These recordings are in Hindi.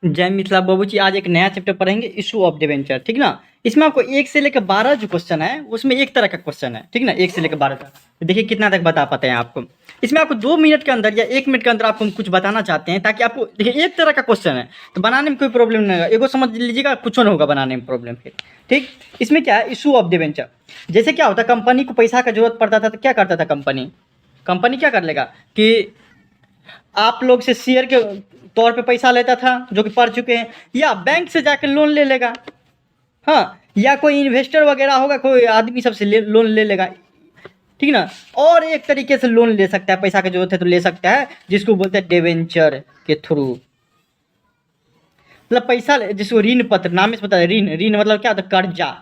जय मिथिला बाबू जी, आज एक नया चैप्टर पढ़ेंगे, इशू ऑफ डिबेंचर। ठीक ना। इसमें आपको 1 से लेकर 12 जो क्वेश्चन है उसमें एक तरह का क्वेश्चन है। ठीक ना, 1 से लेकर 12 तक। तो देखिए कितना तक बता पाते हैं आपको। इसमें आपको 2 मिनट के अंदर या 1 मिनट के अंदर आपको हम कुछ बताना चाहते हैं, ताकि आपको देखिए एक तरह का क्वेश्चन है तो बनाने में कोई प्रॉब्लम नहीं होगा। एगो समझ लीजिएगा, कुछ नहीं होगा बनाने में प्रॉब्लम फिर। ठीक। इसमें क्या है, इशू ऑफ डिबेंचर। जैसे क्या होता है, कंपनी को पैसा का जरूरत पड़ता था तो क्या करता था कंपनी। कंपनी क्या कर लेगा कि आप लोग से शेयर के तौर पे पैसा लेता था जो कि पढ़ चुके हैं, या बैंक से जाकर लोन ले लेगा। हाँ, या कोई इन्वेस्टर वगैरह होगा, कोई आदमी सबसे लोन ले लेगा। ठीक ना। और एक तरीके से लोन ले सकता है, पैसा की जरूरत है तो ले सकता है, जिसको बोलते हैं डिवेंचर के थ्रू। मतलब पैसा जिसको ऋण पत्र नाम से पता है, ऋण ऋण मतलब क्या होता है, कर्जा।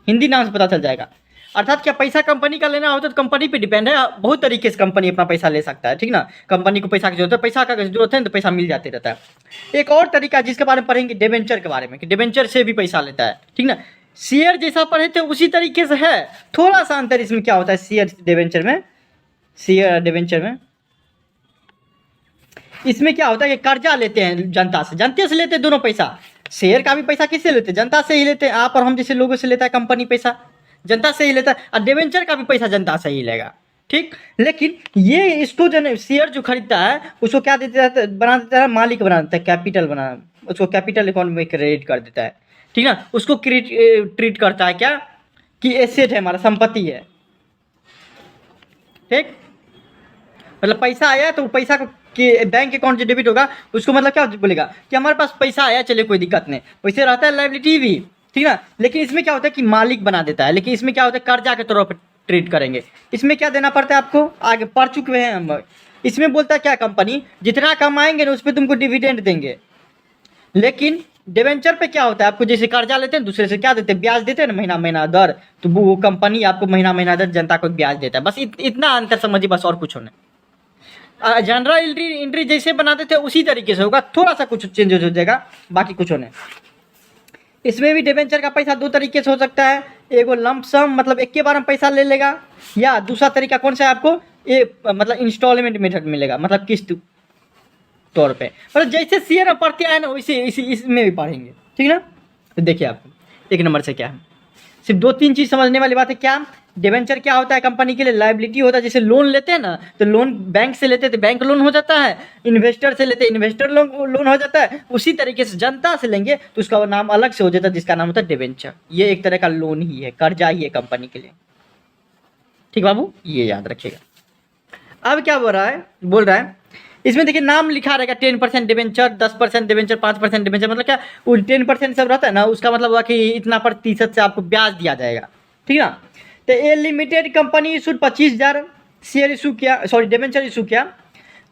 हिंदी नाम से पता चल जाएगा। अर्थात क्या पैसा कंपनी का लेना होता है तो कंपनी पे डिपेंड है। बहुत तरीके से कंपनी अपना पैसा ले सकता है। ठीक ना। कंपनी को पैसा की जरूरत है, पैसा का जरूरत है तो पैसा मिल जाते रहता है। एक और तरीका जिसके बारे में पढ़ेंगे डिबेंचर के बारे में, कि डिबेंचर से भी पैसा लेता है। ठीक ना। शेयर जैसा पढ़े थे उसी तरीके से है, थोड़ा सा अंतर इसमें क्या होता है शेयर डिबेंचर में। शेयर डिबेंचर में इसमें क्या होता है कि कर्जा लेते हैं जनता से, जनता से लेते हैं दोनों पैसा। शेयर का भी पैसा किससे लेते हैं, जनता से ही लेते हैं। आप और हम जैसे लोगों से लेता है कंपनी पैसा, जनता से ही लेता है। और डिवेंचर का भी पैसा जनता से ही लेगा। ठीक। लेकिन ये इसको जो शेयर जो खरीदता है उसको क्या देता है, बना देता है, मालिक बना देता है, कैपिटल बना, उसको कैपिटल अकाउंट में क्रेडिट कर देता है। ठीक ना। उसको ट्रीट करता है क्या कि एसेट है, हमारा संपत्ति है। ठीक। मतलब पैसा आया तो पैसा को कि बैंक अकाउंट जो डेबिट होगा उसको मतलब क्या बोलेगा कि हमारे पास पैसा आया, चलिए कोई दिक्कत नहीं। वैसे रहता है लाइबिलिटी भी। ठीक ना। लेकिन इसमें क्या होता है कि मालिक बना देता है। लेकिन इसमें क्या होता है, कर्जा के तौर पर ट्रीट करेंगे। इसमें क्या देना पड़ता है आपको, आगे पढ़ चुके हैं हम। इसमें बोलता है क्या, कंपनी जितना कमाएंगे ना उस पर तुमको डिविडेंड देंगे। लेकिन डिवेंचर पे क्या होता है, आपको जैसे कर्जा लेते हैं दूसरे से क्या देते हैं, ब्याज देते हैं ना, महीना महीना दर। तो वो कंपनी आपको महीना महीना दर जनता को ब्याज देता है। बस इतना अंतर समझिए, बस और कुछ नहीं। जनरल एंट्री जैसे बनाते थे उसी तरीके से होगा, थोड़ा सा कुछ चेंज हो जाएगा, बाकी कुछ होने। इसमें भी डिबेंचर का पैसा 2 तरीके से हो सकता है। एगो लंप सम मतलब एक के बार में पैसा ले लेगा, या दूसरा तरीका कौन सा है आपको, ये मतलब इंस्टॉलमेंट मेथड मिलेगा, मतलब किस्त तौर पे। मतलब जैसे शेयर में पढ़ते आए ना वैसे इसी इसमें भी पढ़ेंगे। ठीक ना। तो देखिए आपको 1 नंबर से क्या है, सिर्फ 2-3 चीज़ समझने वाली बात है। क्या डिवेंचर क्या होता है, कंपनी के लिए लायबिलिटी होता है। जैसे लोन लेते हैं ना तो लोन बैंक से लेते हैं तो बैंक लोन हो जाता है, इन्वेस्टर से लेते हैं इन्वेस्टर लोन हो जाता है। उसी तरीके से जनता से लेंगे तो उसका नाम अलग से हो जाता है, जिसका नाम होता है डिवेंचर। ये एक तरह का लोन ही है, कर्जा ही है कंपनी के लिए। ठीक बाबू, ये याद रखिएगा। अब क्या बोल रहा है इसमें देखिए नाम लिखा रहेगा 10% डिवेंचर, 10% डिवेंचर, 5% डिवेंचर। मतलब क्या, वो 10% सब रहता है ना, उसका मतलब हुआ कि इतना प्रतिशत से आपको ब्याज दिया जाएगा। ठीक ना। तो ये limited company issue 25,000 share issue किया, सॉरी डिवेंचर इशू किया।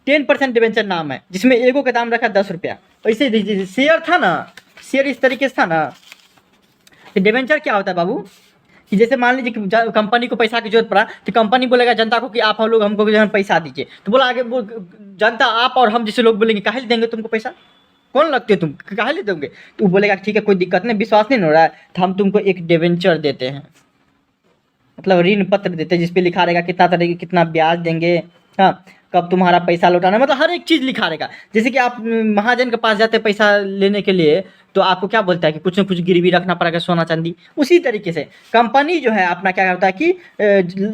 10% डिवेंचर नाम है, जिसमें एगो का दाम रखा 10 रुपया। वैसे शेयर था ना, शेयर इस तरीके से था ना। तो डिवेंचर क्या होता है बाबू, कि जैसे मान लीजिए कि कंपनी को पैसा की जरूरत पड़ा तो कंपनी बोलेगा जनता को कि आप हम लोग हमको जो है पैसा दीजिए। तो बोला आगे वो जनता आप और हम जैसे लोग बोलेंगे काहे देंगे तुमको पैसा, कौन लगते हो तुम, काहे ले दोगे। तो वो बोलेगा ठीक है कोई दिक्कत नहीं, विश्वास नहीं हो रहा है तो हम तुमको एक डिवेंचर देते हैं, मतलब ऋण पत्र देते हैं, जिसपे लिखा रहेगा कितना तरह कितना ब्याज देंगे, हाँ, कब तुम्हारा पैसा लौटाना, मतलब हर एक चीज़ लिखा रहेगा। जैसे कि आप महाजन के पास जाते हैं पैसा लेने के लिए तो आपको क्या बोलता है कि कुछ ना कुछ गिरवी रखना पड़ेगा, सोना चांदी। उसी तरीके से कंपनी जो है अपना क्या करता है कि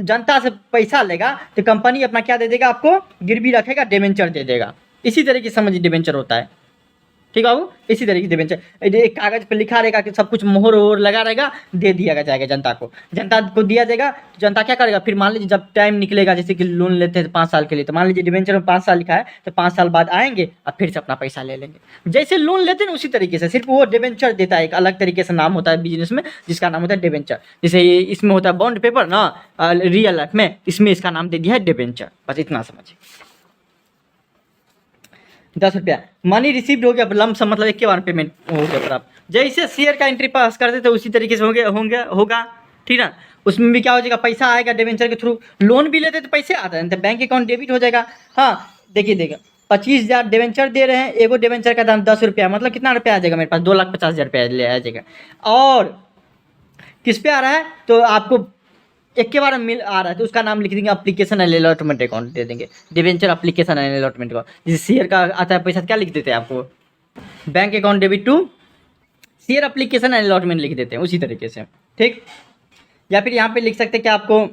जनता से पैसा लेगा तो कंपनी अपना क्या दे देगा, आपको गिरवी रखेगा, डिवेंचर दे देगा। इसी तरीके से समझिए डिवेंचर होता है। ठीक बाबू, इसी तरीके से डिवेंचर एक कागज पे लिखा रहेगा कि सब कुछ मोहर वोहर लगा रहेगा, दे दिया जाएगा जनता को दिया जाएगा। जनता क्या करेगा, फिर मान लीजिए जब टाइम निकलेगा, जैसे कि लोन लेते हैं 5 साल के लिए, तो मान लीजिए डिवेंचर में 5 साल लिखा है तो 5 साल बाद आएंगे और फिर से अपना पैसा ले लेंगे। जैसे लोन लेते हैं ना उसी तरीके से, सिर्फ वो डिवेंचर देता है, एक अलग तरीके से नाम होता है बिजनेस में, जिसका नाम होता है डिवेंचर। जैसे ये इसमें होता है बॉन्ड पेपर ना, रियल लाइफ में, इसमें इसका नाम दे दिया है डिवेंचर। बस इतना समझिए। 10 रुपया मनी रिसीव्ड हो गया, लम सम मतलब एक के बार पेमेंट हो गया प्राप्त। जैसे शेयर का एंट्री पास करते थे उसी तरीके से होगा। ठीक ना। उसमें भी क्या हो जाएगा, पैसा आएगा डिवेंचर के थ्रू। लोन भी लेते तो पैसे आते हैं तो बैंक अकाउंट डेबिट हो जाएगा। हाँ देखिए 25,000 डिवेंचर दे रहे हैं, एगो डिवेंचर का दाम 10 रुपया, मतलब कितना रुपया आ जाएगा मेरे पास, 2,50,000 रुपया ले आ जाएगा। और किस पे आ रहा है, तो आपको एक के बार मिल आ रहा है तो उसका नाम लिख देंगे एप्लीकेशन अलॉटमेंट अकाउंट दे देंगे, डिवेंचर एप्लीकेशन अलॉटमेंट अकाउंट। जैसे शेयर का आता है पैसा क्या लिख देते हैं आपको, bank account debit to share application allotment लिख देते हैं उसी तरीके से, ठीक। या फिर यहाँ पे लिख सकते हैं कि आपको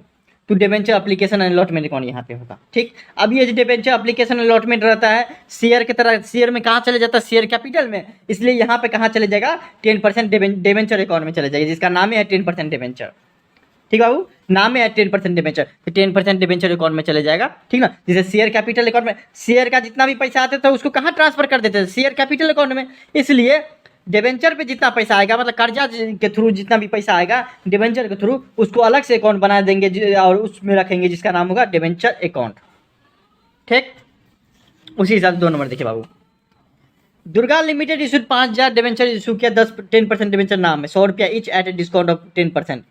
to debenture application allotment account यहाँ पे होगा, ठीक। अब ये जो डिबेंचर एप्लीकेशन अलॉटमेंट रहता है शेयर की तरह, शेयर में कहाँ चले जाता है, शेयर कैपिटल में, इसलिए यहाँ पे कहाँ चले जाएगा, 10% डिबेंचर अकाउंट में चले जाएगा, जिसका नाम है 10% डिबेंचर, ठीक बाबू, नाम है 10% डिबेंचर, तो 10% डिबेंचर अकाउंट में चले जाएगा, ठीक ना। जैसे शेयर कैपिटल अकाउंट में शेयर का जितना भी पैसा आता था उसको कहाँ ट्रांसफर कर देते थे, शेयर कैपिटल अकाउंट में, इसलिए डिबेंचर पे जितना पैसा आएगा, मतलब कर्जा के थ्रू जितना भी पैसा आएगा डिबेंचर के थ्रू, उसको अलग से अकाउंट बना देंगे और उसमें रखेंगे जिसका नाम होगा डिबेंचर अकाउंट, ठीक। उसी हिसाब से 2 नंबर देखिए बाबू, Durga limited issued 5,000 debenture issue किया, 10% डिबेंचर नाम है, 100 रुपया each at a discount of 10%,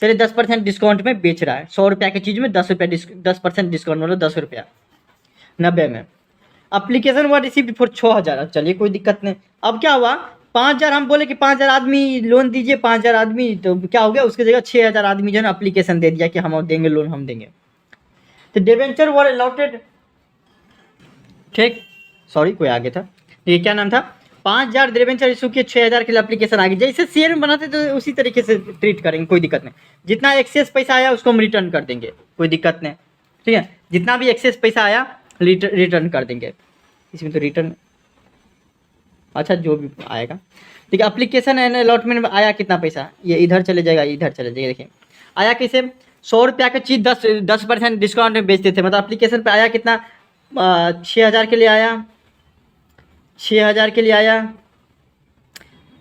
चलिए 10% डिस्काउंट में बेच रहा है, 100 रुपया की चीज़ में 10% डिस्काउंट, मतलब 10 रुपया 90 में। अप्लीकेशन हुआ रिसीव्ड फॉर 6,000, चलिए कोई दिक्कत नहीं। अब क्या हुआ, 5,000 हम बोले कि 5,000 आदमी लोन दीजिए, 5,000 आदमी, तो क्या हो गया, उसकी जगह 6,000 आदमी जो है ना अप्लीकेशन दे दिया कि हम देंगे लोन, हम देंगे, तो डिबेंचर वर अलॉटेड, ठीक, सॉरी कोई आगे था, ये क्या नाम था, 5,000 डिबेंचर इशू किए, 6,000 के लिए एप्लीकेशन आ गई, जैसे शेयर में बनाते तो उसी तरीके से ट्रीट करेंगे, कोई दिक्कत नहीं। जितना एक्सेस पैसा आया उसको हम रिटर्न कर देंगे, कोई दिक्कत नहीं, ठीक है, जितना भी एक्सेस पैसा आया रिटर्न कर देंगे, इसमें तो रिटर्न, अच्छा जो भी आएगा, ठीक है। एप्लीकेशन एंड अलॉटमेंट में आया कितना पैसा, ये इधर चले जाएगा, इधर चले जाएगा, देखिए आया कैसे, 100 रुपया की चीज़ 10% डिस्काउंट में बेचते थे, मतलब एप्लीकेशन पे आया कितना, 6,000 के लिए आया, 6,000 के लिए आया,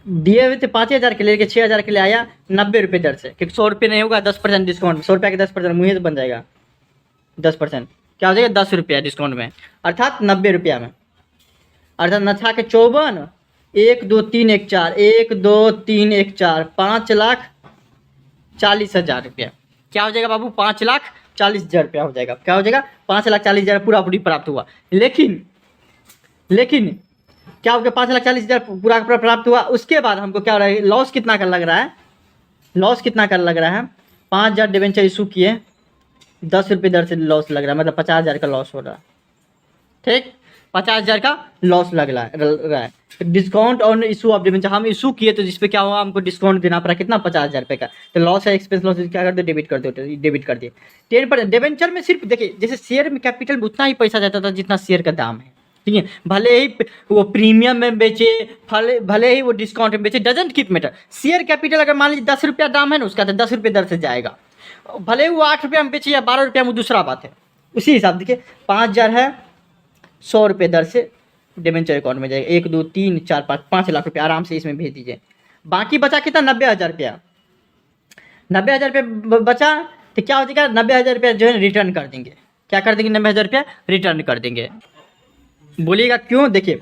दिए हुए थे 5,000 के लिए, लेकिन 6,000 के लिए आया 90 रुपये दर से, क्योंकि 100 रुपये नहीं होगा, 10% डिस्काउंट, 100 रुपया के 10% मुँह से बन जाएगा, 10% क्या हो जाएगा, 10 रुपया डिस्काउंट में, अर्थात 90 रुपया में, अर्थात नछा के 54, 1 2 3 1 4, 1 2 3 1 4, 5,40,000 रुपया, क्या हो जाएगा बाबू, 5,40,000 रुपया हो जाएगा, क्या हो जाएगा, 5,40,000 पूरा पूरी प्राप्त हुआ। लेकिन क्या हो गया, 5,40,000 पूरा प्राप्त हुआ, उसके बाद हमको क्या हो रहा है, लॉस कितना का लग रहा है, लॉस कितना का लग रहा है, 5,000 डिबेंचर इशू किए, 10 रुपये दर से लॉस लग रहा है, मतलब 50,000 का लॉस हो रहा है, ठीक, 50,000 का लॉस लग रहा है। Discount on issue of debenture, हम इशू किए तो जिसपे क्या हुआ, हमको डिस्काउंट देना पड़ा कितना, 50,000 रुपये का, तो लॉस है, एक्सपेंस लॉस, क्या कर दो, डेबिट कर दो, डेबिट कर दिए। 10% डिबेंचर में सिर्फ देखिए, जैसे शेयर में कैपिटल में उतना ही पैसा जाता था जितना शेयर का दाम है, ठीक है, भले ही वो प्रीमियम में बेचे, भले ही वो डिस्काउंट में बेचे, doesn't keep matter, share capital अगर मान लीजिए 10 रुपया दाम है ना उसका, तो 10 रुपये दर से जाएगा, भले ही वो 8 रुपया में बेचे या 12 रुपया में, दूसरा बात है, उसी हिसाब देखिए 5,000 है, 100 रुपये दर से डिबेंचर अकाउंट में जाएगा, 1 2 3 4 5, 5 लाख रुपये आराम से इसमें भेज दीजिए। बाकी बचा कितना, 90,000 रुपया, 90,000 रुपये बचा, तो क्या हो जाएगा, 90,000 रुपया जो है रिटर्न कर देंगे, क्या कर देंगे, 90,000 रुपया रिटर्न कर देंगे। बोलिएगा क्यों, देखिए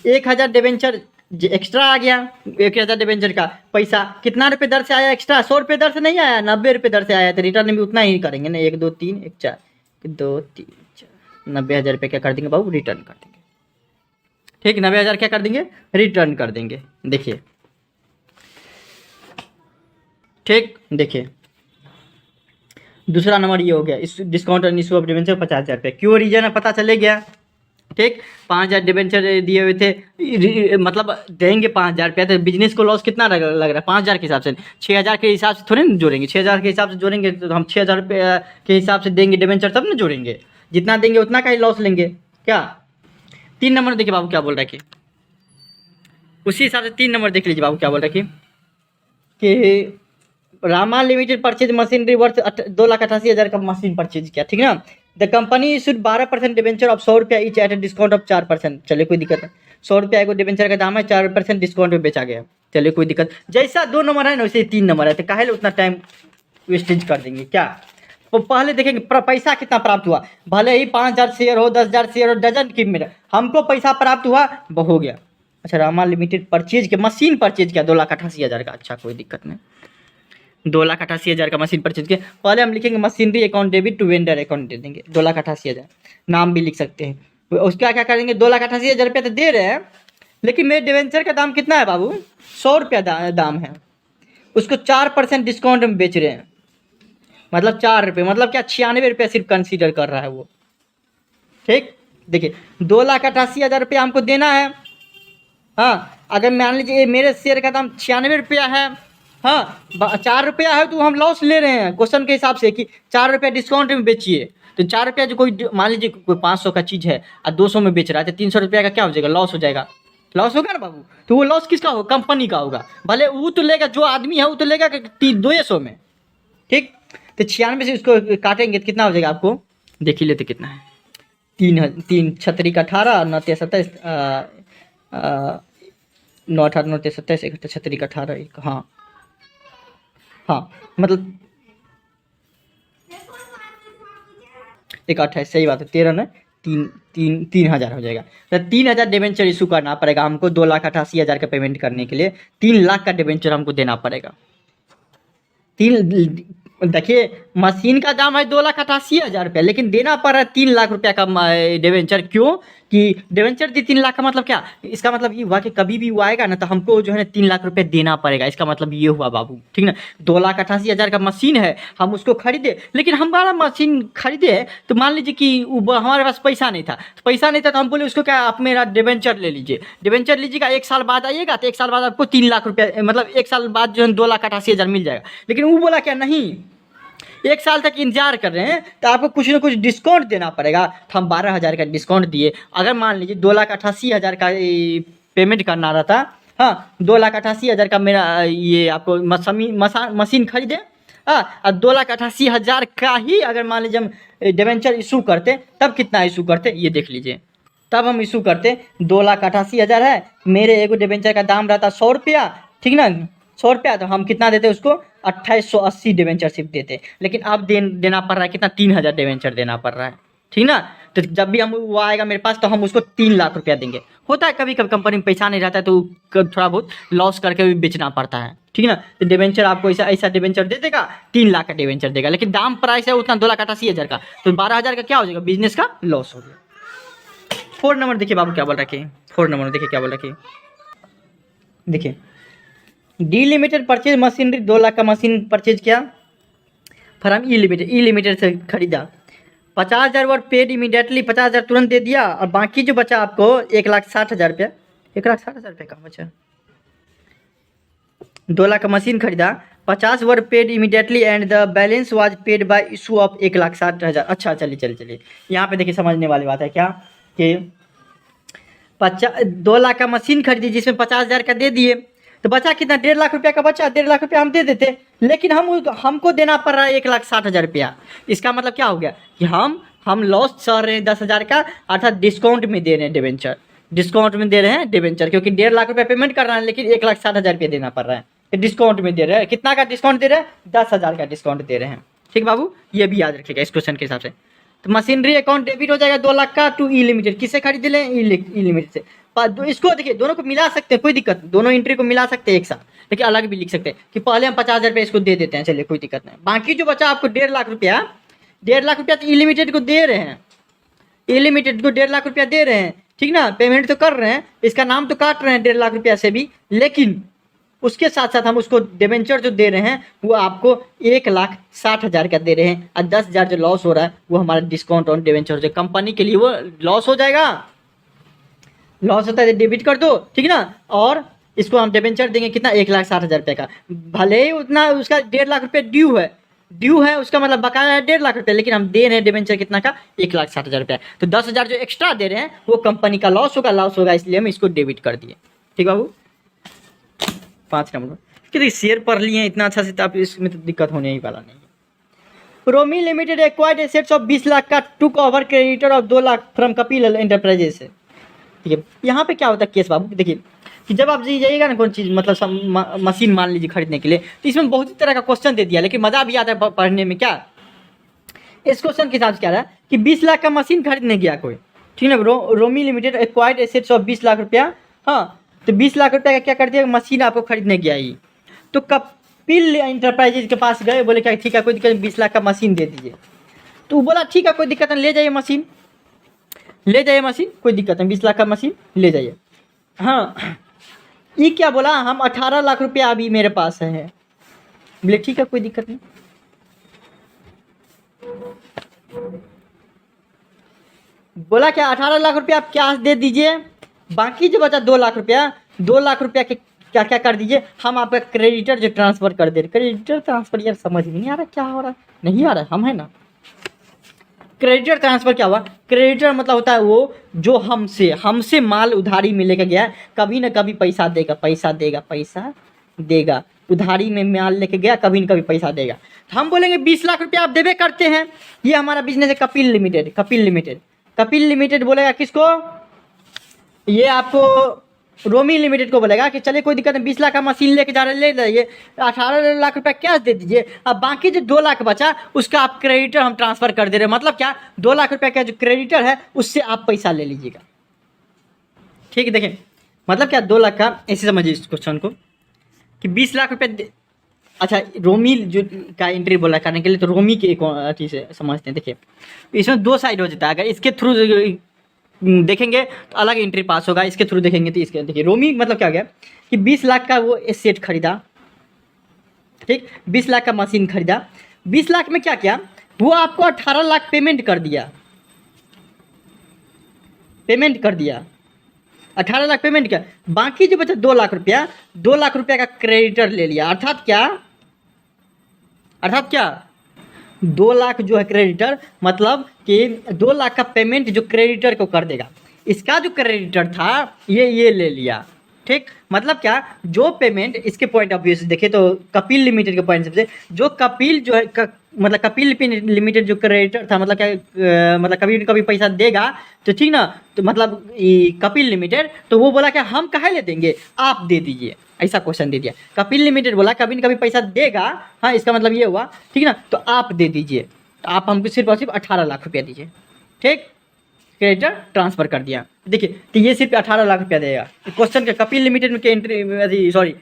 1,000 डिबेंचर एक्स्ट्रा आ गया, 1,000 डिबेंचर का पैसा कितना रुपये दर से आया एक्स्ट्रा, 100 रुपये दर से नहीं आया, 90 रुपये दर से आया, तो रिटर्न भी उतना ही करेंगे ना, 1 2 3 1 4, 2 3 4, 90,000 रुपये क्या कर देंगे बाबू, रिटर्न कर देंगे, ठीक, 90,000 क्या कर देंगे, रिटर्न कर देंगे। देखिए ठीक, देखिए दूसरा नंबर ये हो गया, इस डिस्काउंट और इशू ऑफ डिबेंचर 50,000 रुपये, क्यों रीजन है पता चले गया, ठीक। 5,000 डिबेंचर दिए हुए थे, मतलब देंगे 5,000 रुपया, तो बिजनेस को लॉस कितना लग रहा है, 5,000 के हिसाब से, 6,000 के हिसाब से थोड़े ना जोड़ेंगे, 6,000 के हिसाब से जोड़ेंगे तो हम 6,000 रुपये के हिसाब से देंगे डिबेंचर, तब ना जोड़ेंगे, जितना देंगे उतना का ही लॉस लेंगे, क्या। 3 नंबर देखिए बाबू क्या बोल रहा है कि, उसी हिसाब से 3 नंबर देख लीजिए बाबू क्या बोल रहा है कि Rama limited purchase machinery worth 2,88,000 का मशीन परचेज किया, ठीक है ना। The company issued 12% debenture of 100 रुपया each at a discount of 4%, चलिए कोई दिक्कत नहीं, 100 रुपया को डिबेंचर का दाम है, 4% डिस्काउंट में बेचा गया, चलिए कोई दिक्कत, जैसा 2 नंबर है ना वैसे 3 नंबर है, तो काहे उतना टाइम वेस्टेज कर देंगे, क्या। तो पहले देखेंगे पैसा कितना प्राप्त हुआ, भले ही 5,000 शेयर हो, 10,000 शेयर हो, डजन की मेरा हमको पैसा प्राप्त हुआ, हो गया। अच्छा, रामा लिमिटेड परचेज के मशीन परचेज किया 2,88,000 का, अच्छा कोई दिक्कत नहीं, 2,88,000 का मशीन परचेज किया। पहले हम लिखेंगे machinery account debit to vendor account दे देंगे, 2,88,000, नाम भी लिख सकते हैं। उसका क्या करेंगे, 2,88,000 रुपया तो दे रहे हैं, लेकिन मेरे डिवेंचर का दाम कितना है बाबू, 100 रुपया दाम है, उसको 4% डिस्काउंट में बेच रहे हैं, मतलब 4 रुपये, मतलब क्या 96 रुपया सिर्फ कंसीडर कर रहा है वो, ठीक। देखिए 2,88,000 रुपया हमको देना है, हाँ, अगर मान लीजिए मेरे शेयर का दाम 96 रुपया है, हाँ 4 रुपया है, तो हम लॉस ले रहे हैं क्वेश्चन के हिसाब से कि 4 रुपया डिस्काउंट में बेचिए। तो 4 रुपया जो कोई मान लीजिए कोई 500 का चीज़ है और 200 में बेच रहा है, तो 300 रुपया का क्या हो जाएगा, लॉस हो जाएगा। लॉस होगा ना बाबू। तो वो लॉस किसका होगा, कंपनी का होगा। भले वो तो लेगा, जो आदमी है वो तो लेगा 200 में, ठीक। तो 96 से उसको काटेंगे तो कितना हो जाएगा आपको, देख ही लेते कितना है। 3 का 18, 9 3 27, 9 18 9 3 27, 1 36 का 18, हाँ हाँ मतलब 1 28, सही बात है। 13 ना 3,000 हो जाएगा। तो 3,000 डिबेंचर इशू करना पड़ेगा हमको 2,88,000 का पेमेंट करने के लिए। 3 लाख का डिबेंचर हमको देना पड़ेगा। 3 देखिए मशीन का दाम है 2,88,000 रुपया, लेकिन देना पड़ रहा है 3 लाख रुपया का डिवेंचर। क्यों कि डिवेंचर दी 3 लाख का मतलब क्या, इसका मतलब ये हुआ कि कभी भी वो आएगा ना तो हमको जो है ना 3 लाख रुपया देना पड़ेगा। इसका मतलब ये हुआ बाबू, ठीक ना। 2,88,000 का मशीन है, हम उसको खरीदे, लेकिन हमारा मशीन खरीदे तो मान लीजिए कि हमारे पास पैसा नहीं था, तो हम बोले उसको क्या, आप मेरा डिवेंचर ले लीजिए। डिवेंचर लीजिएगा, 1 साल बाद आइएगा तो 1 साल बाद आपको 3 लाख रुपया, मतलब 1 साल बाद जो है 2,88,000 मिल जाएगा। लेकिन वो बोला क्या, नहीं 1 साल तक इंतजार कर रहे हैं तो आपको कुछ ना कुछ डिस्काउंट देना पड़ेगा। तो हम 12,000 का डिस्काउंट दिए। अगर मान लीजिए 2,88,000 का पेमेंट करना रहता, हाँ 2,88,000 का मेरा ये आपको मशीन खरीदे, हाँ, और 2,88,000 का ही अगर मान लीजिए हम डिवेंचर इशू करते, तब कितना इशू करते ये देख लीजिए। तब हम इशू करते 2,88,000 है, मेरे एक डिवेंचर का दाम रहता 100 रुपया, ठीक ना, 100 रुपया। तो हम कितना देते उसको, 2,880 डिवेंचरशिप देते। लेकिन अब देना पड़ रहा है कितना, 3,000 डिवेंचर देना पड़ रहा है, ठीक ना। तो जब भी हम वो आएगा मेरे पास तो हम उसको 3 लाख रुपया देंगे। होता है कभी कभी कंपनी में पैसा नहीं रहता है तो थोड़ा बहुत लॉस करके भी बेचना पड़ता है, ठीक ना। तो डिवेंचर आपको ऐसा ऐसा डिवेंचर दे देगा, 3 लाख का डिवेंचर देगा, लेकिन दाम प्राइस है उतना 2,88,000 का, तो 12,000 का क्या हो जाएगा, बिजनेस का लॉस हो गया। 4 नंबर देखिए बाबू क्या बोल रखी, 4 नंबर देखिए क्या बोल रखी, देखिए डीलिमिटेड परचेज मशीनरी 2 लाख का मशीन परचेज किया, फिर हम ई लिमिटेड से खरीदा, 50,000 वर्ड पेड इमीडिएटली, 50,000 तुरंत दे दिया, और बाकी जो बचा आपको 1,60,000 रुपया, 1,60,000 रुपये का बचा। 2 लाख का मशीन खरीदा, 50 word paid immediately and the balance was paid by issue of 1,60,000। अच्छा चलिए यहाँ पे देखिए समझने वाली बात है क्या कि 2 लाख का मशीन खरीदी जिसमें 50,000 का दे दिए, तो बचा कितना, 1.5 लाख रुपया का बचा। 1.5 लाख रुपया हम दे देते, लेकिन हमको देना पड़ रहा है 1,60,000 रुपया। इसका मतलब क्या हो गया कि हम लॉस सह रहे हैं 10,000 का, अर्थात डिस्काउंट में दे रहे हैं डिवेंचर, डिस्काउंट में दे रहे हैं डिवेंचर, क्योंकि 1.5 लाख रुपया पेमेंट कर रहा है लेकिन 1,60,000 रुपया देना पड़ रहा है, डिस्काउंट में दे रहे हैं। कितना का डिस्काउंट दे रहे हैं, 10,000 का डिस्काउंट दे रहे हैं, ठीक बाबू, ये भी याद रखिएगा इस क्वेश्चन के हिसाब से। तो मशीनरी अकाउंट डेबिट हो जाएगा 2 लाख का टू ई लिमिटेड, किससे खरीद लें, ई लिमिटेड से। इसको देखिए दोनों को मिला सकते हैं, कोई दिक्कत नहीं, दोनों एंट्री को मिला सकते हैं एक साथ, लेकिन अलग भी लिख सकते हैं कि पहले हम 50,000 रुपये इसको दे देते हैं, चलिए कोई दिक्कत नहीं। बाकी जो बचा आपको 1.5 लाख रुपया, 1.5 लाख रुपया तो ई लिमिटेड को दे रहे हैं, ई लिमिटेड को 1.5 लाख रुपया दे रहे हैं, ठीक ना, पेमेंट तो कर रहे हैं, इसका नाम तो काट रहे हैं 1.5 लाख रुपया से भी, लेकिन उसके साथ साथ हम उसको डिवेंचर जो दे रहे हैं वो आपको 1,60,000 का दे रहे हैं, और 10,000 जो लॉस हो रहा है वो हमारा डिस्काउंट ऑन डिवेंचर जो कंपनी के लिए वो लॉस हो जाएगा, लॉस होता है डेबिट कर दो, ठीक ना। और इसको हम डिवेंचर देंगे कितना, 1,60,000 रुपये का। भले ही उतना उसका 1.5 लाख रुपये ड्यू है उसका मतलब बकाया है 1.5 लाख रुपये, लेकिन हम दे रहे हैं डिवेंचर कितना का, 1,60,000 रुपया। तो 10,000 जो एक्स्ट्रा दे रहे हैं वो कंपनी का लॉस होगा, इसलिए हम इसको डेबिट कर दिए, ठीक बाबू। 5 नंबर क्योंकि शेयर पढ़ लिए इतना अच्छा से, तो आप इसमें तो दिक्कत होने ही वाला नहीं है। Romi limited acquired assets of 20 lakh का took over creditor of 2 lakh from Kapil enterprises से, ठीक है। यहाँ पे क्या होता है केस बाबू, देखिए कि जब आप जाइएगा ना कोई चीज़ मतलब मशीन मान लीजिए खरीदने के लिए, तो इसमें बहुत ही तरह का क्वेश्चन दे दिया, लेकिन मज़ा भी आता है पढ़ने में। क्या इस क्वेश्चन के हिसाब से क्या रहा है कि 20 लाख का मशीन खरीदने गया कोई, ठीक है, Romi limited acquired assets of 20 lakh रुपया, हाँ, तो 20 लाख रुपया का क्या कर दिया, मशीन आपको खरीदने गया ही, तो कपिल इंटरप्राइजेज के पास गए, बोले क्या ठीक है कोई दिक्कत नहीं, 20 लाख का मशीन दे दीजिए। तो वो बोला ठीक है कोई दिक्कत नहीं, ले जाइए मशीन, कोई दिक्कत नहीं, 20 लाख का मशीन ले जाइए। हाँ ये क्या बोला, हम 18 लाख रुपया अभी मेरे पास है, बोले ठीक है कोई दिक्कत नहीं। बोला क्या 18 लाख रुपया आप कैश दे दीजिए, बाकी जो बचा 2 लाख रुपया 2 लाख रुपया के क्या क्या कर दीजिए, हम आपका क्रेडिटर जो ट्रांसफ़र कर दे रहे। क्रेडिटर ट्रांसफ़र यार समझ में नहीं आ रहा क्या हो रहा है, नहीं आ रहा है, हम है ना। क्रेडिटर ट्रांसफ़र क्या हुआ? क्रेडिटर मतलब होता है वो जो हमसे हमसे माल उधारी में लेके गया है, कभी ना कभी पैसा देगा, पैसा देगा, पैसा देगा। उधारी में माल लेके गया, कभी न कभी पैसा देगा। तो हम बोलेंगे 20 लाख रुपया आप देबे करते हैं, ये हमारा बिजनेस है Kapil limited. Kapil limited, Kapil limited बोलेगा किसको? ये आपको रोमी लिमिटेड को बोलेगा कि चलिए कोई दिक्कत नहीं, 20 लाख का मशीन लेके जा रहे ले जाइए, 18 लाख रुपया कैश दे दीजिए, अब बाकी जो 2 लाख बचा उसका आप क्रेडिटर हम ट्रांसफ़र कर दे रहे हैं। मतलब क्या, 2 लाख रुपया का जो क्रेडिटर है उससे आप पैसा ले लीजिएगा। ठीक है, देखें मतलब क्या, 2 लाख का ऐसे समझिए इस क्वेश्चन को कि 20 लाख रुपया। अच्छा, रोमी जो का एंट्री बोला करने के लिए, तो रोमी के अथी से समझते हैं। देखिए इसमें 2 साइड हो जाता है, अगर इसके थ्रू देखेंगे तो अलग एंट्री पास होगा, इसके थ्रू देखेंगे तो इसके। देखिए रोमी मतलब क्या हो गया कि 20 लाख का वो सेट खरीदा, ठीक, 20 लाख का मशीन खरीदा, 20 लाख में क्या किया, वो आपको 18 लाख पेमेंट कर दिया, 18 लाख पेमेंट किया। बाकी जो बचा 2 लाख रुपया, 2 लाख रुपया का क्रेडिटर ले लिया। अर्थात क्या 2 लाख जो है क्रेडिटर, मतलब कि 2 लाख का पेमेंट जो क्रेडिटर को कर देगा, इसका जो क्रेडिटर था ये ले लिया। ठीक, मतलब क्या, जो पेमेंट इसके पॉइंट ऑफ व्यू से देखे तो कपिल लिमिटेड के पॉइंट से, जो कपिल जो है मतलब कपिल लिमिटेड जो क्रेडिटर था, मतलब क्या मतलब कभी कभी पैसा देगा, तो ठीक ना, तो मतलब कपिल लिमिटेड तो वो बोला कि हम काहे ले देंगे, आप दे दीजिए, ऐसा क्वेश्चन दे दिया। कपिल लिमिटेड बोला कभी न कभी पैसा देगा, हाँ इसका मतलब ये हुआ, ठीक ना, तो आप दे दीजिए, तो आप हमको सिर्फ और सिर्फ 18 लाख रुपया दीजिए। ठीक, क्रेडिटर ट्रांसफ़र कर दिया। देखिए तो ये सिर्फ 18 लाख रुपया देगा। क्वेश्चन के कपिल लिमिटेड में क्या एंट्री, सॉरी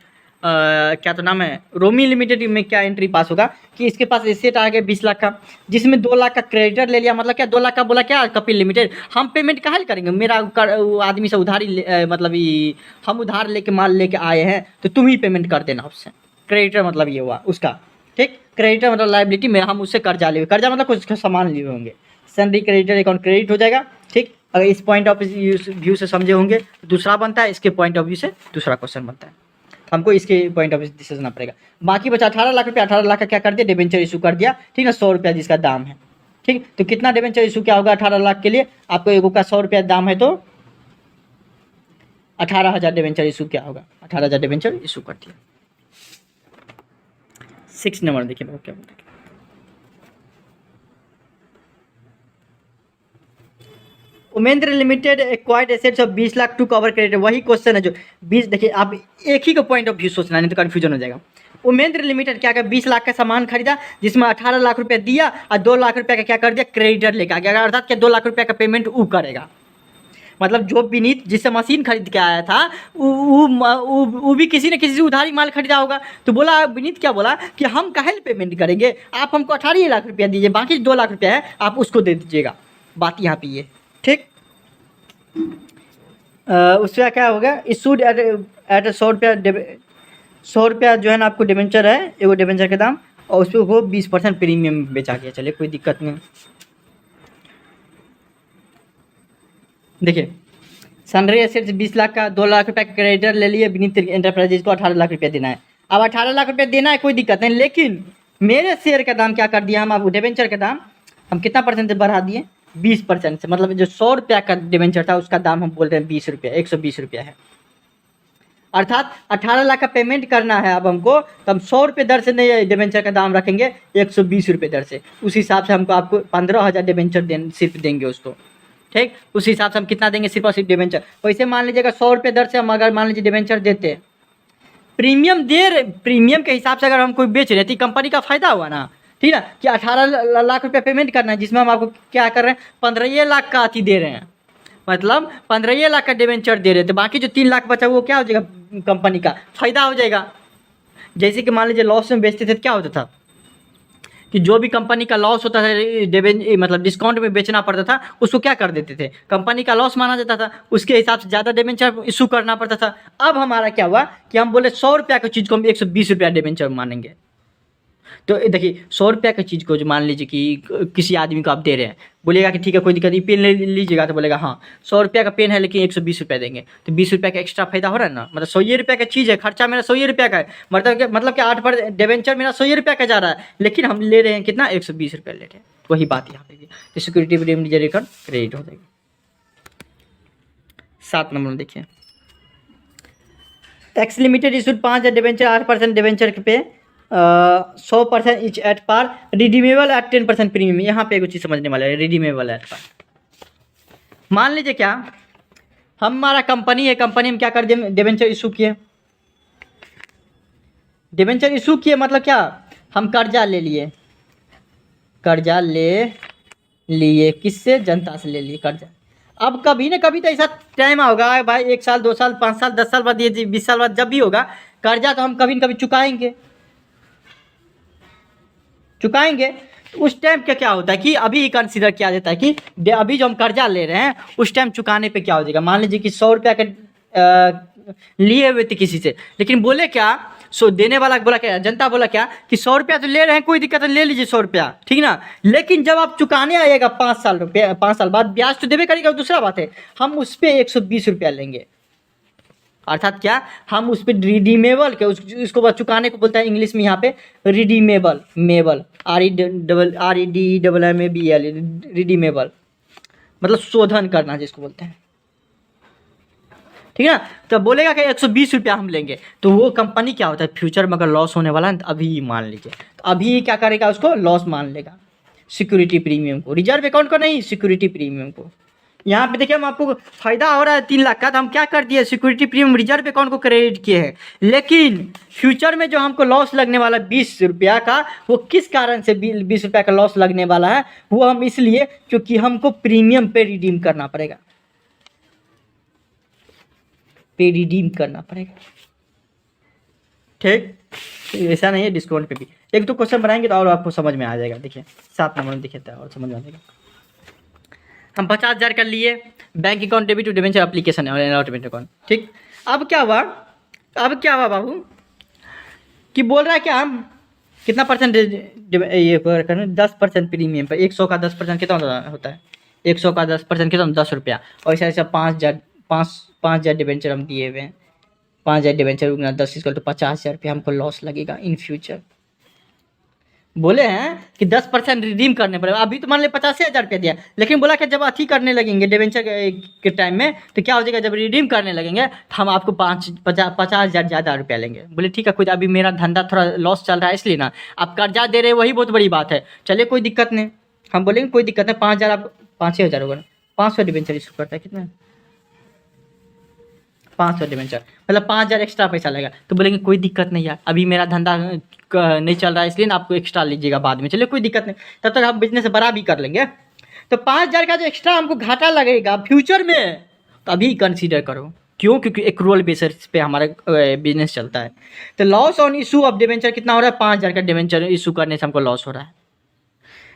क्या तो नाम है, रोमी लिमिटेड में क्या एंट्री पास होगा कि इसके पास एसेट आ गया 20 लाख का, जिसमें 2 लाख का क्रेडिटर ले लिया। मतलब क्या, 2 लाख का बोला क्या कपिल लिमिटेड, हम पेमेंट काहे करेंगे, मेरा वो आदमी से उधारी मतलब ये हम उधार लेके माल लेके आए हैं, तो तुम ही पेमेंट कर देना उससे। क्रेडिटर मतलब ये हुआ उसका। ठीक, क्रेडिटर मतलब लाइबिलिटी में हम उससे कर्जा लिए, कर्जा मतलब कुछ सामान लिए होंगे, सैलरी क्रेडिटर अकाउंट क्रेडिट हो जाएगा। ठीक, अगर इस पॉइंट ऑफ व्यू से समझे होंगे तो दूसरा बनता है, इसके पॉइंट ऑफ व्यू से दूसरा क्वेश्चन बनता है, हमको इसके पॉइंट ऑफ व्यू से समझना पड़ेगा। बाकी बचा 18 लाख रुपया, 18 लाख का क्या कर दिया, डिबेंचर इशू कर दिया। ठीक ना, 100 रुपया जिसका दाम है। ठीक, तो कितना डिबेंचर इशू क्या होगा 18 लाख के लिए, आपको एगो का 100 रुपया दाम है, तो 18,000 डिबेंचर इशू क्या होगा, 18,000 डिबेंचर इशू कर दिया। 6 नंबर देखिए क्या बोलते हैं, Umendra limited acquired assets of 20 lakh to cover credit. वही क्वेश्चन है जो 20, देखिए आप एक ही का पॉइंट ऑफ व्यू सोचना, नहीं तो कन्फ्यूजन हो जाएगा। उमेंद्र लिमिटेड क्या कर 20 लाख का सामान खरीदा, जिसमें 18 लाख रुपया दिया और 2 लाख रुपया का क्या कर दिया, क्रेडिटर लेकर आ गया। अर्थात क्या 2 लाख रुपया का पेमेंट वो करेगा। मतलब जो विनीत जिससे मशीन खरीद के आया था, वो भी किसी न किसी से उधारी माल खरीदा होगा। तो बोला विनीत, क्या बोला कि हम काहे पेमेंट करेंगे, आप हमको 18 लाख रुपया दीजिए, बाकी 2 लाख रुपया है आप उसको दे दीजिएगा। बात यहाँ पे ये। ठीक, उससे क्या होगा, इशूड एट 100 रुपया, 100 रुपया जो है ना आपको डिबेंचर है, एगो डिबेंचर के दाम, और उस पर वो 20% प्रीमियम बेचा गया। चलिए कोई दिक्कत नहीं। देखिए सनरे एसेट्स 20 लाख का, 2 लाख रुपया का क्रेडिटर ले लिए, विनीत एंटरप्राइजेज को 18 लाख रुपया देना है। अब 18 लाख रुपया देना है, कोई दिक्कत नहीं, लेकिन मेरे शेयर का दाम क्या कर दिया हम, अब डिबेंचर का दाम हम कितना परसेंट से बढ़ा दिए, 20% से। मतलब जो 100 रुपया का डिबेंचर था उसका दाम हम बोल रहे हैं 20 रुपया, 120 रुपया है। अर्थात 18 लाख का पेमेंट करना है अब हमको, तो हम 100 रुपये दर से नहीं डिबेंचर का दाम रखेंगे, 120 रुपये दर से। उस हिसाब से हमको आपको 15,000 डिबेंचर सिर्फ देंगे उसको। ठीक, उस हिसाब से हम कितना देंगे, सिर्फ और सिर्फ डिबेंचर। वैसे मान लीजिएगा 100 रुपये दर से हम अगर मान लीजिए डिबेंचर देते, प्रीमियम दे रहे, प्रीमियम के हिसाब से अगर हम कोई बेच रहे तो कंपनी का फायदा हुआ ना। ठीक है, कि 18 लाख रुपया पेमेंट करना है, जिसमें हम आपको क्या कर रहे हैं, 15 लाख का अति दे रहे हैं, मतलब 15 लाख का डिबेंचर दे रहे थे। बाकी जो 3 लाख बचा वो क्या हो जाएगा, कंपनी का फायदा हो जाएगा। जैसे कि मान लीजिए लॉस में बेचते थे तो क्या होता था कि जो भी कंपनी का लॉस होता था, मतलब डिस्काउंट में बेचना पड़ता था, उसको क्या कर देते थे, कंपनी का लॉस माना जाता था, उसके हिसाब से ज़्यादा डिबेंचर इशू करना पड़ता था। अब हमारा क्या हुआ कि हम बोले 100 रुपया की चीज़ को हम 120 रुपया डिबेंचर मानेंगे। तो देखिए 100 रुपया की चीज़ को जो मान लीजिए कि किसी आदमी को आप दे रहे हैं, बोलेगा कि ठीक है कोई दिक्कत नहीं, पेन ले लीजिएगा, तो बोलेगा हाँ 100 रुपया का पेन है लेकिन 120 रुपया देंगे, तो 20 रुपया का एक्स्ट्रा फायदा हो रहा है ना, मतलब 100 रुपया का चीज़ है, खर्चा मेरा 100 रुपया का है, मतलब कि 8 डिबेंचर मेरा 100 रुपया का जा रहा है, लेकिन हम ले रहे हैं कितना 120 रुपया ले रहे हैं। वही बात यहाँ पे भी, तो security premium reserve return credit हो जाएगी। 7 नंबर देखिए, X limited issued 5,000 debenture, 8% debenture पे 100% each at par, redeemable at 10% premium. यहाँ पे कुछ चीज़ समझने वाला है, रिडीमेबल एट पार। मान लीजिए क्या हमारा कंपनी है, कंपनी में क्या कर दिए, डिबेंचर इशू किए, डिबेंचर इशू किए मतलब क्या, हम कर्जा ले लिए, कर्जा ले लिए किससे, जनता से ले लिए कर्जा। अब कभी ना कभी तो ऐसा टाइम होगा भाई, 1 साल 2 साल 5 साल 10 साल बाद, ये 20 साल बाद जब भी होगा कर्जा, तो हम कभी न कभी चुकाएंगे, चुकाएंगे। उस टाइम क्या होता है कि अभी कंसीडर किया जाता है कि अभी जो हम कर्जा ले रहे हैं उस टाइम चुकाने पे क्या हो जाएगा। मान लीजिए कि 100 रुपया का लिए हुए थे किसी से, लेकिन बोले क्या, देने वाला बोला क्या, जनता बोला क्या कि 100 रुपया तो ले रहे हैं, कोई दिक्कत नहीं, ले लीजिए 100 रुपया, ठीक ना। लेकिन जब आप चुकाने आइएगा 5 साल बाद, ब्याज तो देवे करेगा, दूसरा बात है, हम उस पर 120 रुपया लेंगे। अर्थात क्या, हम उस पर रिडीमेबल के उसको चुकाने को बोलता है इंग्लिश में यहाँ पे रिडीमेबल, मेबल, REDEMABL, रिडीमेबल मतलब शोधन करना जिसको बोलते हैं, ठीक है ना। तो बोलेगा कि 120 रुपया हम लेंगे, तो वो कंपनी क्या होता है, फ्यूचर में अगर लॉस होने वाला है तो अभी मान लीजिए, तो अभी क्या करेगा, उसको लॉस मान लेगा, सिक्योरिटी प्रीमियम को, रिजर्व अकाउंट को नहीं, सिक्योरिटी प्रीमियम को। यहाँ पे देखिए हम आपको फायदा हो रहा है 3 लाख का, तो हम क्या कर दिए, सिक्योरिटी प्रीमियम रिजर्व अकाउंट को क्रेडिट किए हैं। लेकिन फ्यूचर में जो हमको लॉस लगने वाला 20 रुपया का, वो किस कारण से 20 रुपया का लॉस लगने वाला है, वो हम इसलिए क्योंकि हमको प्रीमियम पे रिडीम करना पड़ेगा, पे रिडीम करना पड़ेगा, ठीक। ऐसा नहीं है, डिस्काउंट पे भी 1-2 क्वेश्चन बनाएंगे तो और आपको समझ में आ जाएगा। देखिए 7 नंबर में देखिए और समझ में आ जाएगा। हम 50,000 कर लिए, bank account debit to debenture application है अलॉटमेंट अकाउंट, ठीक। अब क्या हुआ, बाबू कि बोल रहा है क्या, हम कितना परसेंट ये करना, 10% प्रीमियम पर, 100 का 10% कितना होता है, 100 का 10% कितना, 10 रुपया। और ऐसा 5,000 डिबेंचर हम दिए हुए हैं, 5,000 डिबेंचर उगना 10 = 50,000 रुपया हमको लॉस लगेगा इन फ्यूचर। बोले हैं कि 10% रिडीम करने पड़ेगा। अभी तो मान ली 85,000 रुपया दिया, लेकिन बोला कि जब अथी करने लगेंगे डिबेंचर के टाइम में, तो क्या हो जाएगा, जब रिडीम करने लगेंगे तो हम आपको 50,000 ज़्यादा रुपया लेंगे। बोले ठीक है, कोई अभी मेरा धंधा थोड़ा लॉस चल रहा है इसलिए ना, आप कर्जा दे रहे हैं, वही बहुत बड़ी बात है, चलिए कोई दिक्कत नहीं। हम बोलेंगे कोई दिक्कत नहीं, 5,000 आप 5,000 होगा ना, 500 डिबेंचर इशू करता है, कितना 500 डिबेंचर मतलब 5,000 एक्स्ट्रा पैसा लगेगा। तो बोलेंगे कोई दिक्कत नहीं यार, अभी मेरा धंधा नहीं चल रहा है इसलिए ना, आपको एक्स्ट्रा लीजिएगा बाद में, चलिए कोई दिक्कत नहीं, तब तक हम बिजनेस बड़ा भी कर लेंगे। तो 5,000 का जो एक्स्ट्रा हमको घाटा लगेगा फ्यूचर में, तो अभी कंसीडर करो। क्यों, क्योंकि एक्रूअल बेसिस पे हमारा बिजनेस चलता है। तो loss on issue of debenture कितना हो रहा है, 5,000 का डिबेंचर इशू करने से हमको लॉस हो रहा है।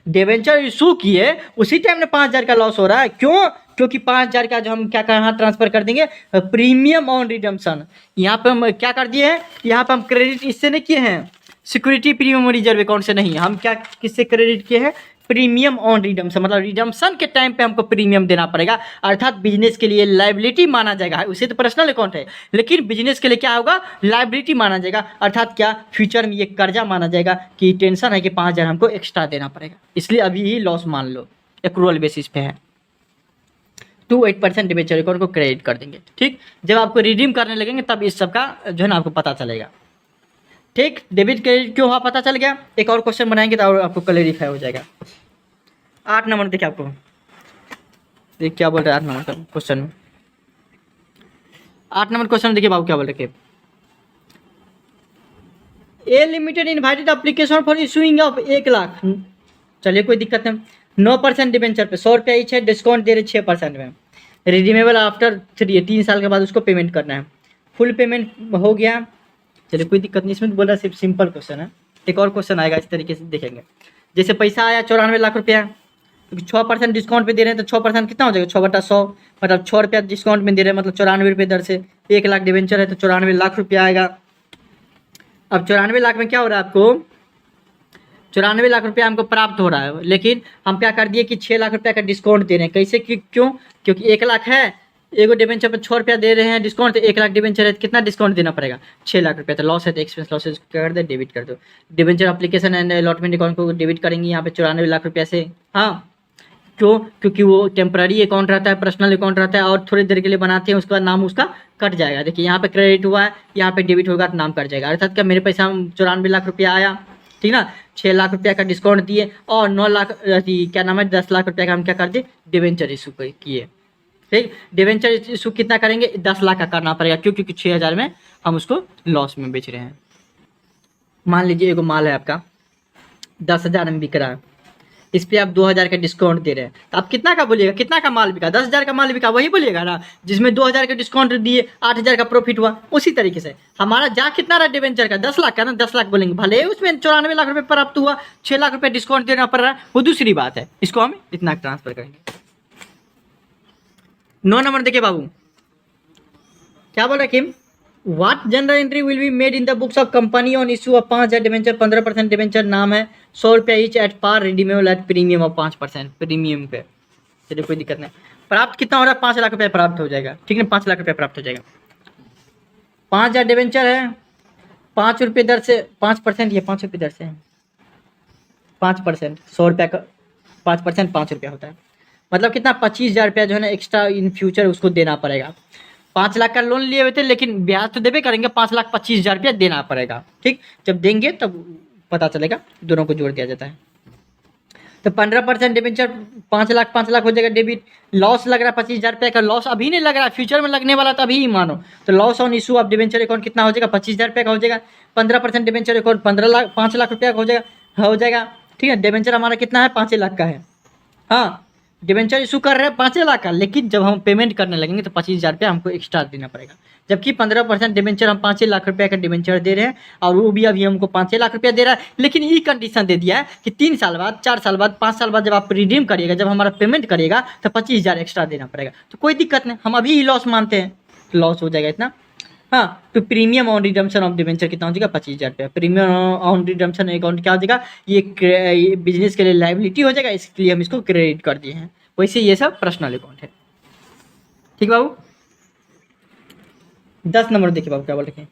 डिबेंचर इशू किए उसी टाइम में 5,000 का लॉस हो रहा है, क्यों, क्योंकि 5,000 का जो हम क्या कहाँ ट्रांसफर कर देंगे, प्रीमियम ऑन रिडम्पशन। यहाँ पे हम क्या कर दिए हैं, यहाँ पे हम क्रेडिट इससे नहीं किए हैं, सिक्योरिटी प्रीमियम रिजर्व अकाउंट से नहीं, हम क्या किससे क्रेडिट किए हैं, प्रीमियम ऑन रिडम्पशन। मतलब रिडम्पशन के टाइम पे हमको प्रीमियम देना पड़ेगा, अर्थात बिजनेस के लिए लायबिलिटी माना जाएगा। उसे तो पर्सनल अकाउंट है, लेकिन बिजनेस के लिए क्या होगा, लायबिलिटी माना जाएगा, अर्थात क्या, फ्यूचर में ये कर्जा माना जाएगा कि टेंशन है कि 5,000 हमको एक्स्ट्रा देना पड़ेगा, इसलिए अभी ही लॉस मान लो, एक्रूअल बेसिस पे है। 8% डिबेंचर अकाउंट को क्रेडिट कर देंगे, ठीक। जब आपको रिडीम करने लगेंगे तब इस सब का जो है ना आपको पता चलेगा, ठीक। डेबिट क्रेडिट क्यों हुआ पता चल गया। एक और क्वेश्चन बनाएंगे तो और आपको क्लैरिफाई हो जाएगा। 8 नंबर देखिए, आपको देख क्या बोल रहे हैं 8 नंबर का क्वेश्चन में। 8 नंबर क्वेश्चन देखिए बाबू क्या बोल रहे हैं, A limited invited application for issuing of 1 lakh, चलिए कोई दिक्कत नहीं, 9% डिबेंचर पे 100 रुपया ईच है, डिस्काउंट दे रहे 6% में, रिडीमेबल आफ्टर 3 साल के बाद उसको पेमेंट करना है, फुल पेमेंट हो गया, चलिए कोई दिक्कत नहीं। इसमें तो बोला सिर्फ सिंपल क्वेश्चन है। एक और क्वेश्चन आएगा इस तरीके से देखेंगे, जैसे पैसा आया 94 लाख रुपया, 6% डिस्काउंट पे दे रहे हैं, तो 6% कितना हो जाएगा, 6/100, मतलब 6 रुपया डिस्काउंट में दे रहे हैं, मतलब 94 रुपये दर से 1 लाख डिबेंचर है तो 94 लाख रुपया आएगा। अब 94 लाख में क्या हो रहा है आपको, 94 लाख रुपया हमको प्राप्त हो रहा है, लेकिन हम क्या कर दिए कि 6 लाख रुपया का डिस्काउंट दे रहे हैं। कैसे क्यों? क्योंकि 1 लाख है, एगो डिबेंचर पर 6 रुपया दे रहे हैं डिस्काउंट, तो 1 लाख डिबेंचर है तो कितना डिस्काउंट देना पड़ेगा? 6 लाख रुपया। तो लॉस है तो एक्सपेंस लॉसेज क्या कर दे, डेबिट कर दो। Debenture application and allotment account को डेबिट करेंगे यहाँ पे 94 लाख रुपया से। हाँ, क्यों? क्योंकि वो टेम्पररी अकाउंट रहता है, पर्सनल अकाउंट रहता है और थोड़ी देर के लिए बनाते हैं, उसके बाद नाम उसका कट जाएगा। देखिए यहाँ पे क्रेडिट हुआ है, यहाँ पे डेबिट होगा तो नाम कट जाएगा। अर्थात क्या मेरे पैसा 94 लाख रुपया आया, ठीक ना, 6 लाख रुपया का डिस्काउंट दिए और 9 लाख क्या नाम है 10 लाख रुपया का हम क्या कर दिए, डिबेंचर इशू किए। ठीक, डिबेंचर इशू कितना करेंगे, 10 लाख का करना पड़ेगा। क्यों? क्योंकि 6,000 में हम उसको लॉस में बेच रहे हैं। मान लीजिए एगो माल है आपका 10,000 में बिक रहा है, इस पर आप 2,000 का डिस्काउंट दे रहे हैं, तो आप कितना का बोलिएगा, कितना का माल बिका? 10,000 का माल बिका, वही बोलिएगा ना, जिसमें 2,000 का डिस्काउंट दिए 8,000 का प्रॉफिट हुआ। उसी तरीके से हमारा जा कितना रहा डिबेंचर का, 10 लाख का ना, 10 लाख बोलेंगे, भले उसमें 94 लाख रुपये प्राप्त हुआ, 6 लाख रुपये डिस्काउंट देना पड़ रहा है, वो दूसरी बात है, इसको हम इतना ट्रांसफर करेंगे। 9 नंबर देखिए बाबू, क्या बोल रहा है किम, What general entry will be made in the books of company on issue of 5,000 debenture, 15% debenture नाम है, 100 रुपया each at par, redeemable at premium of 5% premium पे। चलिए कोई दिक्कत नहीं। प्राप्त कितना हो रहा है, 5 लाख रुपया प्राप्त हो जाएगा, ठीक है, 5 लाख रुपया प्राप्त हो जाएगा। 5,000 डिबेंचर है, 5 रुपये दर से 5%, ये 5 रुपये दर से है 5%, 100 रुपया का 5%, 5 रुपया होता है, मतलब कितना 25,000 रुपया जो है ना एक्स्ट्रा इन फ्यूचर उसको देना पड़ेगा। 5 लाख का लोन लिए हुए थे, लेकिन ब्याज तो देवे करेंगे, 5,25,000 रुपया देना पड़ेगा। ठीक, जब देंगे तब पता चलेगा, दोनों को जोड़ दिया जाता है। तो 15% डिबेंचर 5 लाख हो जाएगा डेबिट। लॉस लग रहा है 25,000 रुपये का, लॉस अभी नहीं लग रहा है, फ्यूचर में लगने वाला तो अभी ही मानो। तो loss on issue of debenture account कितना हो जाएगा, 25,000 रुपये का हो जाएगा। 15% डिबेंचर अकाउंट 5 लाख रुपया का हो जाएगा। ठीक है, डिबेंचर हमारा कितना है, 5 लाख का है। हाँ, डिबेंचर इशू कर रहे हैं 5 लाख का, लेकिन जब हम पेमेंट करने लगेंगे तो 25,000 रुपया हमको एक्स्ट्रा देना पड़ेगा। जबकि 15% डिबेंचर हम 5 लाख रुपया का डिबेंचर दे रहे हैं, और वो भी अभी हमको 5 लाख रुपया दे रहा है, लेकिन ये कंडीशन दे दिया है कि 3 साल बाद, 4 साल बाद, 5 साल बाद जब आप रिडीम करिएगा, जब हमारा पेमेंट करिएगा तो 25,000 एक्स्ट्रा देना पड़ेगा। तो कोई दिक्कत नहीं, हम अभी ही लॉस मानते हैं, तो लॉस हो जाएगा इतना। हाँ, तो premium on redemption of debenture कितना हो जाएगा, 25,000 रुपया। प्रीमियम ऑन रिडम्पशन अकाउंट क्या हो जाएगा, ये बिजनेस के लिए लाइबिलिटी हो जाएगा, इसलिए हम इसको क्रेडिट कर दिए हैं। वैसे ये सब पर्सनल अकाउंट है। ठीक बाबू, 10 नंबर देखिए बाबू क्या बोल रखे हैं,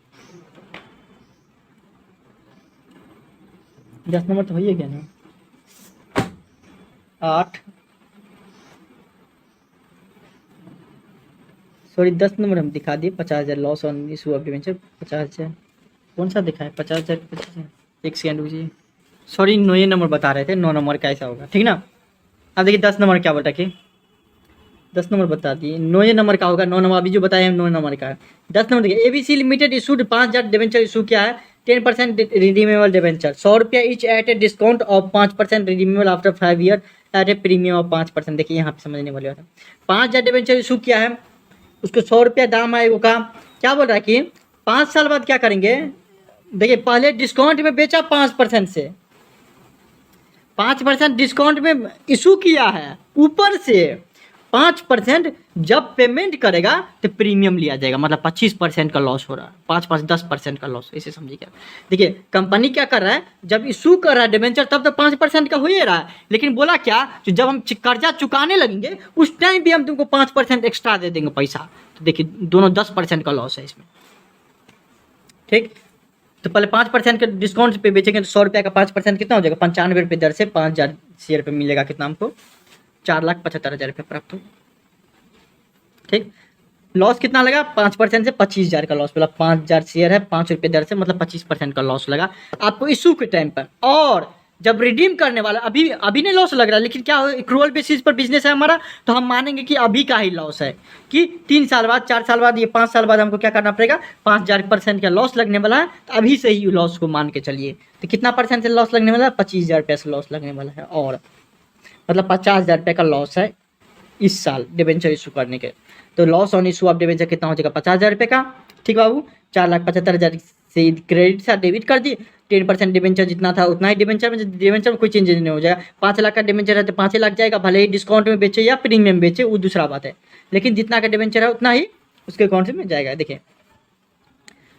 10 नंबर तो वही है क्या नहीं, 8 सॉरी 10 नंबर हम दिखा दिए, 50,000 loss on issue of debenture, 50,000 कौन सा दिखा है, 50,000 एक सेकेंड रुकिए, सॉरी 9 नंबर बता रहे थे, 9 नंबर का ऐसा होगा, ठीक ना। अब देखिए 10 नंबर क्या बोल रखे, 10 नंबर बता दिए, 9 नंबर का होगा, 9 नंबर अभी जो बताए हम 9 नंबर का है। 10 नंबर देखिए, ABC limited issued 5,000 debenture issue क्या है, 10% रिडीमेबल डिबेंचर, 100 रुपया each at a discount of 5% redeemable after 5 year at a premium of 5%। देखिए यहाँ पे समझने वाले बात है, 5,000 डिबेंचर इशू क्या है, उसको 100 रुपया दाम आएगा का, क्या बोल रहा है कि 5 साल बाद क्या करेंगे। देखिए पहले डिस्काउंट में बेचा 5% से, 5% डिस्काउंट में इशू किया है, ऊपर से 5% जब पेमेंट करेगा तो प्रीमियम लिया जाएगा, मतलब 25% का लॉस हो रहा है, 5-10% का लॉस, ऐसे समझिए। क्या देखिए कंपनी क्या कर रहा है, जब इशू कर रहा है डिबेंचर तब तो 5% का हो ही रहा है, लेकिन बोला क्या, तो जब हम कर्जा चुकाने लगेंगे उस टाइम भी हम तुमको 5% एक्स्ट्रा दे देंगे पैसा। तो देखिए दोनों 10% का लॉस है इसमें। ठीक, तो पहले 5% के डिस्काउंट पे बेचेंगे तो 100 रुपया का 5% कितना हो जाएगा, 95 रुपये दर से 5,000 शेयर पे मिलेगा, कितना हमको 4,75,000 रुपये प्राप्त हो। ठीक, लॉस कितना लगा, 5% से 25,000 का लॉस, बोला 5,000 शेयर है, 5 रुपये दर से, मतलब 25% का लॉस लगा आपको इशू के टाइम पर। और जब रिडीम करने वाला अभी नहीं लॉस लग रहा, लेकिन क्या हो, एक्रूअल बेसिस पर बिजनेस है हमारा, तो हम मानेंगे कि अभी का ही लॉस है, कि 3 साल बाद, 4 साल बाद, ये 5 साल बाद हमको क्या करना पड़ेगा, 5,000% का लॉस लगने वाला है, तो अभी से ही लॉस को मान के चलिए। तो कितना % से लॉस लगने वाला है, 25,000 रुपये से लॉस लगने वाला है, और मतलब 50,000 रुपये का लॉस है इस साल डिबेंचर इशू करने के। तो loss on issue of debenture कितना हो जाएगा, 50,000 रुपये का। ठीक बाबू, 4,75,000 से क्रेडिट से डेबिट कर दिए, 10% डिबेंचर जितना था उतना ही डिबेंचर में कोई चेंजेस नहीं हो जाएगा। 5 लाख का डिबेंचर है तो 5 लाख जाएगा, भले ही डिस्काउंट में बेचे या प्रीमियम बेचे वो दूसरा बात है, लेकिन जितना का डिबेंचर है उतना ही उसके अकाउंट में जाएगा। देखिए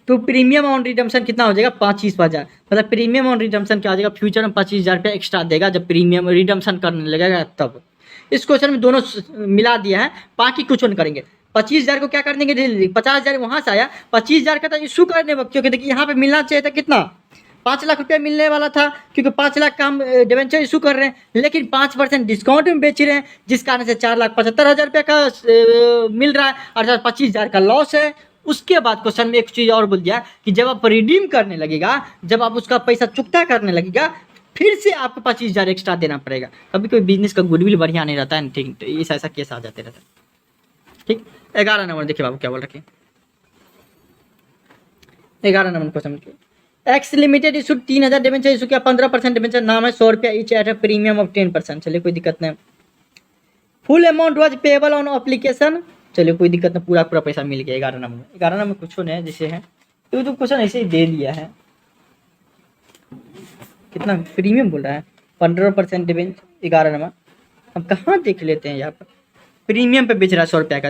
तो प्रीमियम ऑन रिडम्पशन कितना हो जाएगा 25,000, मतलब प्रीमियम ऑन रिडम्पशन क्या हो जाएगा, फ्यूचर में 25,000 रुपया एक्स्ट्रा देगा जब प्रीमियम रिडम्पशन करने लगेगा तब। इस क्वेश्चन में दोनों मिला दिया है, बाकी क्वेश्चन करेंगे। 25,000 को क्या कर देंगे, 50,000 वहाँ से आया, 25,000 का तो इशू करने वक्त, क्योंकि देखिए यहाँ पे मिलना चाहिए था कितना, 5 लाख रुपया मिलने वाला था, क्योंकि 5 लाख का हम डिवेंचर इशू कर रहे हैं, लेकिन 5% डिस्काउंट में बेच रहे हैं, जिस कारण से 4,75,000 रुपये का मिल रहा है, अर्थात 25,000 का लॉस है। उसके बाद क्वेश्चन में एक चीज़ और बोल दिया कि जब आप रिडीम करने लगेगा, जब आप उसका पैसा चुकता करने लगेगा, फिर से आपको 25,000 एक्स्ट्रा देना पड़ेगा। कभी कोई बिजनेस का गुडविल बढ़िया नहीं रहता है, ठीक, तो इस ऐसा केस आ जाते रहता है। ठीक, 11 नंबर देखिए बाबू क्या बोल रखे, 11 number question, x limited issue 3,000 debenture issue किया, 15% डिवेंचर, नाम है 100 रुपया each at a premium of 10%। चलिए कोई दिक्कत नहीं। Full amount was payable on application, चलिए कोई दिक्कत नहीं, पूरा पूरा पैसा मिल गया। 11 नंबर में, 11 नंबर कुछ नहीं जैसे है तो क्वेश्चन ऐसे ही दे दिया है। कितना प्रीमियम बोल रहा है, 15% डिवेंचर, 11 नंबर। हम कहाँ देख लेते हैं, यहाँ पर प्रीमियम पे बेच रहा है 100 रुपया का,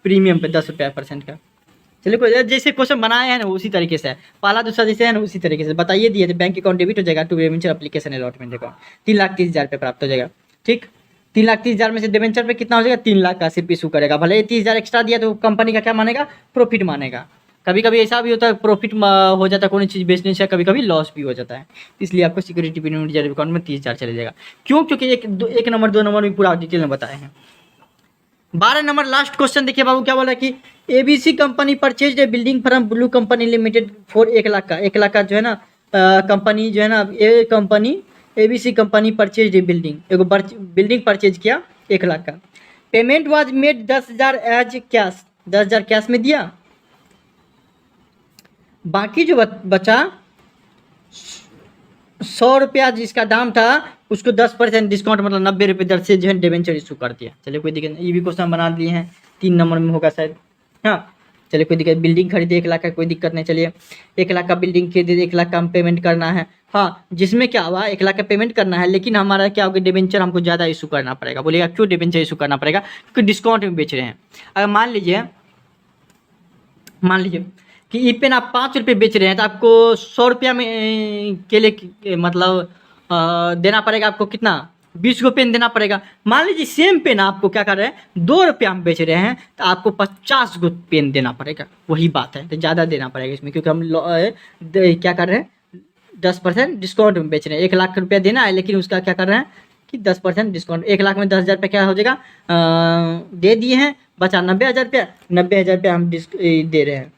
प्रीमियम पे 10 रुपया % का। चलिए कोई, जैसे क्वेश्चन बनाए हैं ना उसी तरीके से है, पहला दूसरा जैसे है ना उसी तरीके से बताइए दिए थे। बैंक अकाउंट डेबिट हो जाएगा to debenture application allotment account, 3,30,000 रुपये प्राप्त हो जाएगा। ठीक, 3,30,000 में से डिवेंचर पे कितना हो जाएगा, 3 लाख का सिर्फ इशू करेगा। भले 30,000 एक्स्ट्रा दिया तो कंपनी का क्या मानेगा, प्रॉफिट मानेगा। कभी कभी ऐसा भी होता है प्रॉफिट हो जाता है कोई चीज़ बेचने से, कभी कभी लॉस भी हो जाता है, इसलिए आपको सिक्योरिटी रिजर्व अकाउंट में 30,000 चले जाएगा। क्यों, क्योंकि एक नंबर 2 नंबर में पूरा डिटेल में बताए हैं। 12 नंबर लास्ट क्वेश्चन देखिए बाबू क्या बोला कि ABC company purchase a building from blue company limited for 1 lakh का, 1 लाख का जो है ना कंपनी जो है ना, ये company ABC company purchase a building, एगो बिल्डिंग परचेज किया 1 लाख का। Payment was made 10,000 as cash, 10,000 cash में दिया, बाकी जो बचा 100 रुपया जिसका दाम था उसको 10% डिस्काउंट, मतलब 90 रुपये दर से जो है डिवेंचर इशू कर दिया। चलिए कोई दिक्कत नहीं, ये भी क्वेश्चन बना लिए हैं, 3 नंबर में होगा शायद। हाँ चलिए कोई दिक्कत, बिल्डिंग खरीदे 1 लाख का, कोई दिक्कत नहीं। चलिए 1 लाख का बिल्डिंग खरीदे, 1 लाख का हम पेमेंट करना है। हाँ, जिसमें क्या हुआ 1 लाख का पेमेंट करना है, लेकिन हमारा क्या होगा, डिवेंचर हमको ज़्यादा इशू करना पड़ेगा। बोलिएगा क्यों डिवेंचर इशू करना पड़ेगा, क्योंकि डिस्काउंट में बेच रहे हैं। अगर मान लीजिए कि ई पेन आप 5 रुपये बेच रहे हैं, तो आपको 100 रुपया में केले मतलब देना पड़ेगा आपको कितना, 20 को पेन देना पड़ेगा। मान लीजिए सेम पेन आपको क्या कर रहे हैं 2 रुपया में बेच रहे हैं, तो आपको 50 को पेन देना पड़ेगा। वही बात है, तो ज़्यादा देना पड़ेगा इसमें, क्योंकि हम क्या कर रहे हैं 10% डिस्काउंट में बेच रहे हैं। 1 लाख रुपया देना है, लेकिन उसका क्या कर रहे हैं कि 10% डिस्काउंट, 1 लाख में 10,000 रुपया क्या हो जाएगा, दे दिए हैं, बचा 90,000 रुपया। 90,000 रुपया हम दे रहे हैं,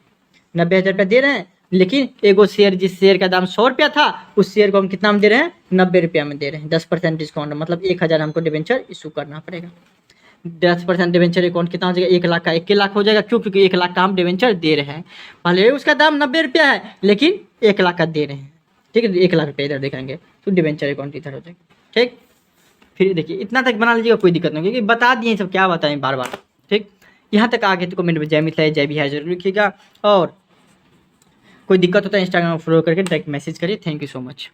90,000 रुपया दे रहे हैं, लेकिन एगो शेयर, जिस शेयर का दाम 100 रुपया था, उस शेयर को हम कितना में दे रहे हैं, 90 रुपया में दे रहे हैं। 10% डिस्काउंट, मतलब 1,000 हमको डिवेंचर इशू करना पड़ेगा। 10% डिवेंचर अकाउंट कितना हो जाएगा, 1 लाख का 1 लाख हो जाएगा। क्यों, क्योंकि 1 लाख का हम डिवेंचर दे रहे हैं, भले उसका दाम 90 रुपया है, लेकिन 1 लाख का दे रहे हैं। ठीक है, 1 लाख रुपया इधर दिखाएंगे तो डिवेंचर अकाउंट इधर हो जाएगा। ठीक, फिर देखिए इतना तक बना लीजिएगा, कोई दिक्कत नहीं, क्योंकि बता दिए सब, क्या बताएं बार बार। ठीक, यहाँ तक आगे तो कमेंट में जय मिथिला जय बिहार जरूर लिखिएगा, और कोई दिक्कत होता है इंस्टाग्राम फॉलो करके डायरेक्ट मैसेज करिए। Thank you so much.